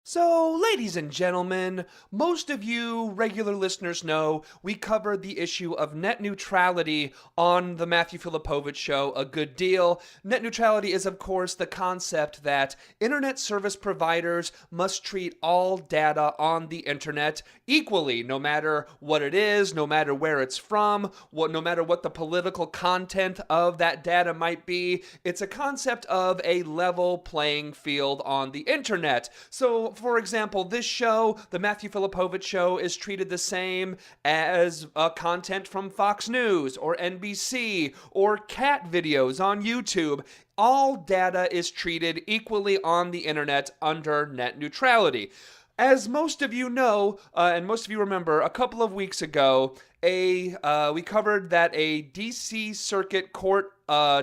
So, ladies and gentlemen, most of you regular listeners know we covered the issue of net neutrality on the Matthew Filipowicz Show a good deal. Net neutrality is, of course, the concept that internet service providers must treat all data on the internet equally, no matter what it is, no matter where it's from, no matter what the political content of that data might be. It's a concept of a level playing field on the internet. So, for example, this show, the Matthew Filipowicz Show, is treated the same as content from Fox News or NBC or cat videos on YouTube. All data is treated equally on the internet under net neutrality. As most of you know, and most of you remember, a couple of weeks ago, we covered that a D.C. Circuit Court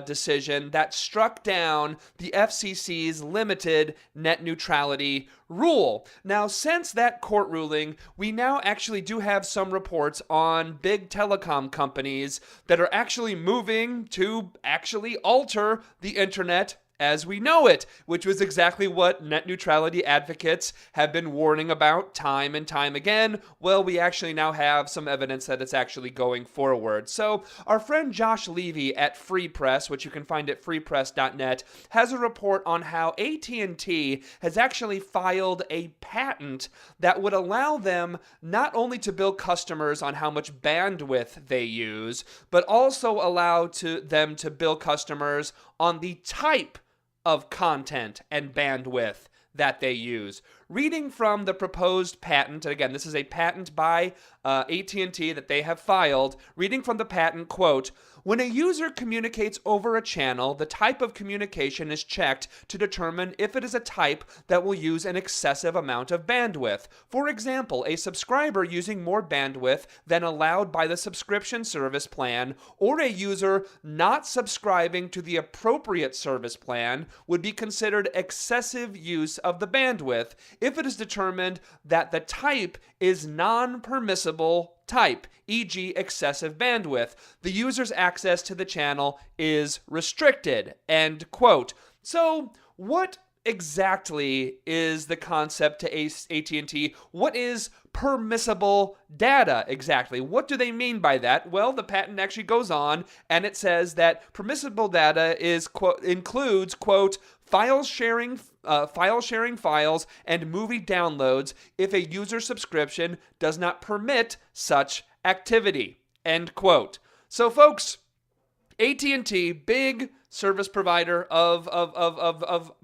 decision that struck down the FCC's limited net neutrality rule. Now, since that court ruling, we now actually do have some reports on big telecom companies that are actually moving to actually alter the internet as we know it, which was exactly what net neutrality advocates have been warning about time and time again. Well, we actually now have some evidence that it's actually going forward. So our friend Josh Levy at Free Press, which you can find at freepress.net, has a report on how AT&T has actually filed a patent that would allow them not only to bill customers on how much bandwidth they use, but also allow them to bill customers on the type of content and bandwidth that they use. Reading from the proposed patent, and again, this is a patent by AT&T that they have filed, reading from the patent, quote, "When a user communicates over a channel, the type of communication is checked to determine if it is a type that will use an excessive amount of bandwidth. For example, a subscriber using more bandwidth than allowed by the subscription service plan, or a user not subscribing to the appropriate service plan would be considered excessive use of the bandwidth if it is determined that the type is non-permissible type, e.g. excessive bandwidth. The user's access to the channel is restricted," end quote. So what exactly is the concept to AT&T? What is permissible data exactly? What do they mean by that? Well, the patent actually goes on and it says that permissible data includes, quote, file sharing files and movie downloads if a user subscription does not permit such activity, end quote. So folks, AT&T, big service provider of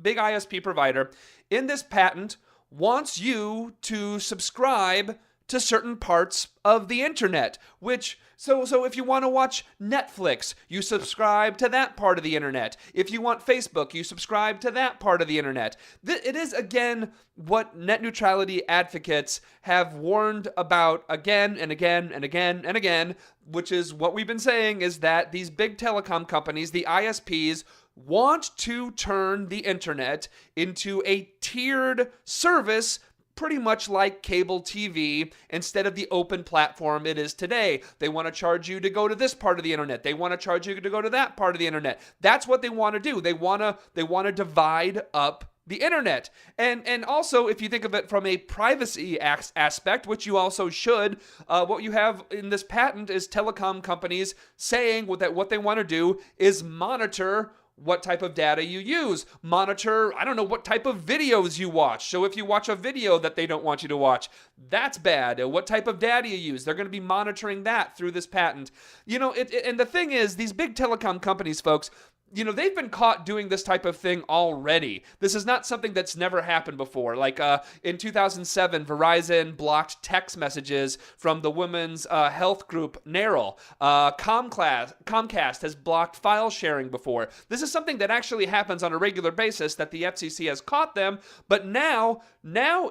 big ISP provider, in this patent wants you to subscribe to certain parts of the internet, which so if you want to watch Netflix, you subscribe to that part of the internet. If you want Facebook, you subscribe to that part of the internet. It is, again, what net neutrality advocates have warned about again and again and again and again, which is what we've been saying, is that these big telecom companies, the ISPs, want to turn the internet into a tiered service, pretty much like cable TV, instead of the open platform it is today. They want to charge you to go to this part of the internet. They want to charge you to go to that part of the internet. That's what they want to do. They want to divide up the internet. And also, if you think of it from a privacy aspect, which you also should, what you have in this patent is telecom companies saying that what they want to do is monitor what type of data you use. Monitor, I don't know, what type of videos you watch. So if you watch a video that they don't want you to watch, that's bad. What type of data you use, they're going to be monitoring that through this patent. You know, and the thing is, these big telecom companies, folks, you know, they've been caught doing this type of thing already. This is not something that's never happened before. Like in 2007, Verizon blocked text messages from the women's health group NARAL. Comcast has blocked file sharing before. This is something that actually happens on a regular basis, that the FCC has caught them. But now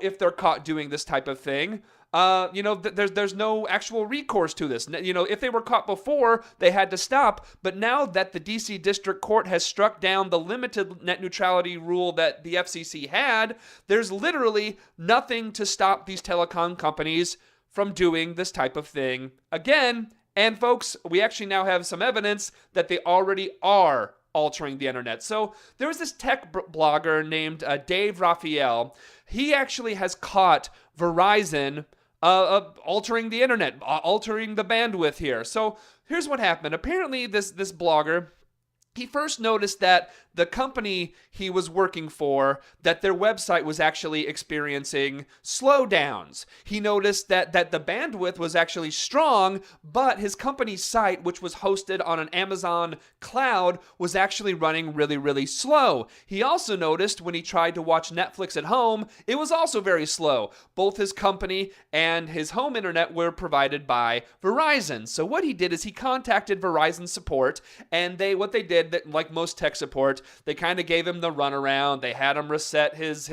if they're caught doing this type of thing, there's no actual recourse to this. You know, if they were caught before, they had to stop. But now that the D.C. District Court has struck down the limited net neutrality rule that the FCC had, there's literally nothing to stop these telecom companies from doing this type of thing again. And folks, we actually now have some evidence that they already are altering the internet. So there was this tech blogger named Dave Raphael. He actually has caught Verizon altering the internet, altering the bandwidth here. So here's what happened. Apparently, this blogger, he first noticed that the company he was working for, that their website was actually experiencing slowdowns. He noticed that the bandwidth was actually strong, but his company's site, which was hosted on an Amazon cloud, was actually running really, really slow. He also noticed when he tried to watch Netflix at home, it was also very slow. Both his company and his home internet were provided by Verizon. So what he did is he contacted Verizon support, and what they did, that like most tech support, they kind of gave him the runaround. They had him reset his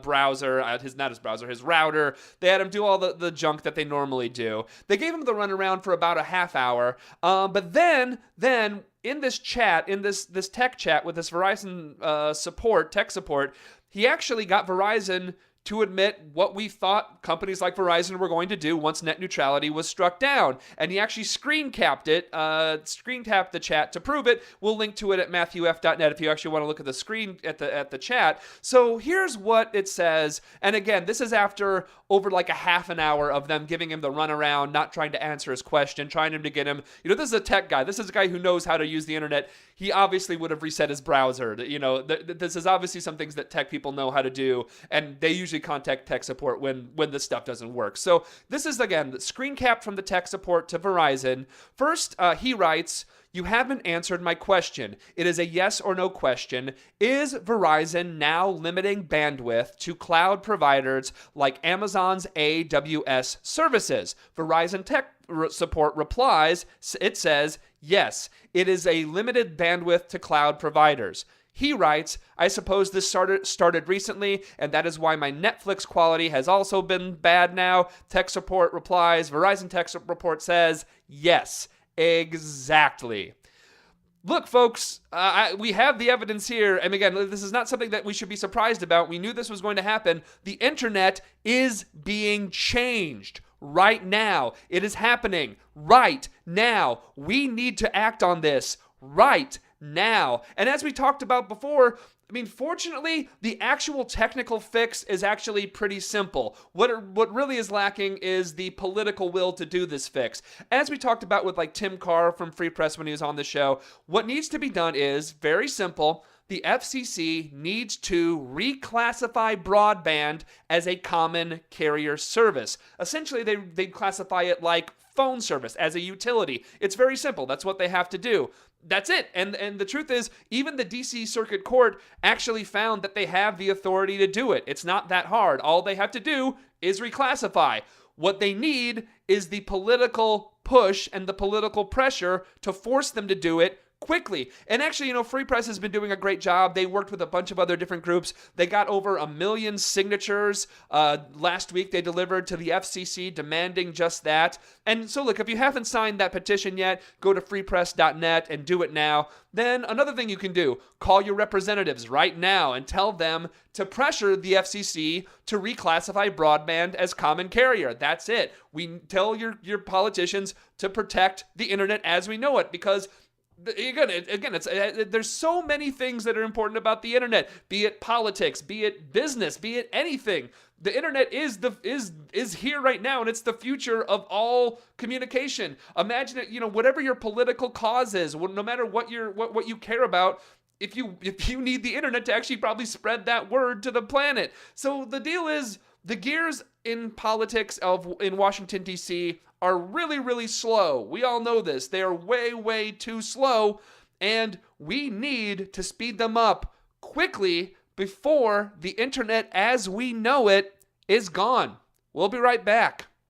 browser, his router. They had him do all the junk that they normally do. They gave him the runaround for about a half hour. But then in this chat, in this tech chat with this Verizon tech support, he actually got Verizon to admit what we thought companies like Verizon were going to do once net neutrality was struck down. And he actually screen capped the chat to prove it. We'll link to it at matthewf.net if you actually want to look at the screen at the chat. So here's what it says. And again, this is after over like a half an hour of them giving him the runaround, not trying to answer his question, trying to get him, this is a tech guy. This is a guy who knows how to use the internet. He obviously would have reset his browser. This is obviously some things that tech people know how to do, and they usually contact tech support when this stuff doesn't work. So this is, again, the screen cap from the tech support to Verizon. First, he writes, "You haven't answered my question. It is a yes or no question. Is Verizon now limiting bandwidth to cloud providers like Amazon's AWS services?" Verizon tech support replies, it says, "Yes, it is a limited bandwidth to cloud providers." He writes, "I suppose this started recently, and that is why my Netflix quality has also been bad now." Tech support replies, Verizon tech support says, "Yes, exactly." Look, folks, we have the evidence here. And again, this is not something that we should be surprised about. We knew this was going to happen. The internet is being changed right now. It is happening right now. We need to act on this right now. And as we talked about before, fortunately, the actual technical fix is actually pretty simple. What really is lacking is the political will to do this fix. As we talked about with like Tim Carr from Free Press when he was on the show, what needs to be done is very simple. The FCC needs to reclassify broadband as a common carrier service. Essentially, they classify it like phone service, as a utility. It's very simple. That's what they have to do. That's it. And the truth is, even the DC Circuit Court actually found that they have the authority to do it. It's not that hard. All they have to do is reclassify. What they need is the political push and the political pressure to force them to do it quickly. And actually, Free Press has been doing a great job. They worked with a bunch of other different groups. They got over 1 million signatures. Last week, they delivered to the FCC demanding just that. And so, look, if you haven't signed that petition yet, go to freepress.net and do it now. Then another thing you can do, call your representatives right now and tell them to pressure the FCC to reclassify broadband as common carrier. That's it. We tell your politicians to protect the internet as we know it, because again, there's so many things that are important about the internet, be it politics, be it business, be it anything. The internet is here right now, and it's the future of all communication. Imagine it, whatever your political cause is, no matter what you care about, if you need the internet to actually probably spread that word to the planet. So the deal is, the gears in politics in Washington, D.C. are really, really slow. We all know this. They are way, way too slow, and we need to speed them up quickly before the internet as we know it is gone. We'll be right back.